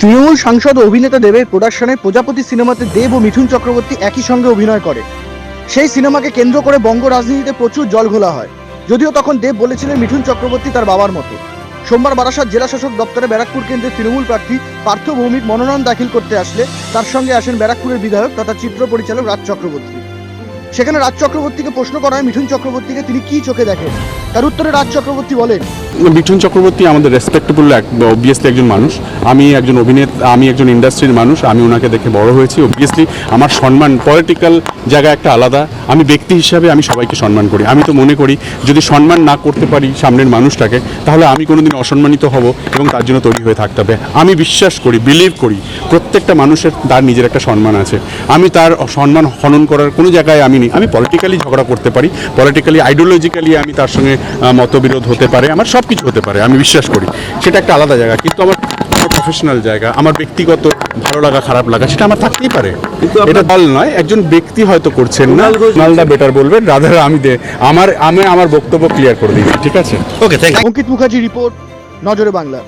তৃণমূল সাংসদ ও অভিনেতা দেবের প্রোডাকশনে প্রজাপতি সিনেমাতে দেব ও মিঠুন চক্রবর্তী একই সঙ্গে অভিনয় করে। সেই সিনেমাকে কেন্দ্র করে বঙ্গ রাজনীতিতে প্রচুর জলঘোলা হয়। যদিও তখন দেব বলেছিলেন মিঠুন চক্রবর্তী তার বাবার মতো। সোমবার বারাসাত জেলা শাসক দপ্তরে ব্যারাকপুর কেন্দ্রের তৃণমূল প্রার্থী পার্থ ভৌমিক মনোনয়ন দাখিল করতে আসলে তার সঙ্গে আসেন ব্যারাকপুরের বিধায়ক তথা চিত্র পরিচালক রাজ চক্রবর্তী। সেখানে রাজ চক্রবর্তীকে প্রশ্ন করা হয় মিঠুন চক্রবর্তীকে তিনি কি চোখে দেখেন। তার উত্তরে রাজ চক্রবর্তী বলেন, মিঠুন চক্রবর্তী আমাদের রেসপেক্টেবল অবভিয়াসলি একজন মানুষ। আমি একজন অভিনেতা, আমি একজন ইন্ডাস্ট্রির মানুষ। আমি ওনাকে দেখে বড় হয়েছি। অবভিয়াসলি আমার সম্মান পলিটিক্যাল জায়গা একটা আলাদা। আমি ব্যক্তি হিসাবে আমি সবাইকে সম্মান করি। আমি তো মনে করি যদি সম্মান না করতে পারি সামনের মানুষটাকে, তাহলে আমি কোনোদিন অসম্মানিত হব এবং তার জন্য তৈরি হয়ে থাকতে হবে। আমি বিশ্বাস করি, বিলিভ করি প্রত্যেকটা মানুষের তার নিজের একটা সম্মান আছে। আমি তার সম্মান হনন করার কোনো জায়গায় আমি পলিটিক্যালি ঝগড়া করতে পারি, পলিটিক্যালি আইডিওলজিক্যালি আমি তার সঙ্গে মতবিরোধ হতে পারে, আমার সব কিছু হতে পারে, আমি বিশ্বাস করি সেটা একটা আলাদা জায়গা। কিন্তু আমার প্রফেশনাল জায়গা, আমার ব্যক্তিগত ভালো লাগা খারাপ লাগা সেটা আমার থাকতেই পারে। এটা দল নয়, একজন ব্যক্তি হয়তো করছেন না, মালদা বেটার বলবেন, রাধার আমি আমার বক্তব্য ক্লিয়ার করে দিচ্ছি। ঠিক আছে, okay, thank you. Ankit Mukherjee report, নজরে বাংলা।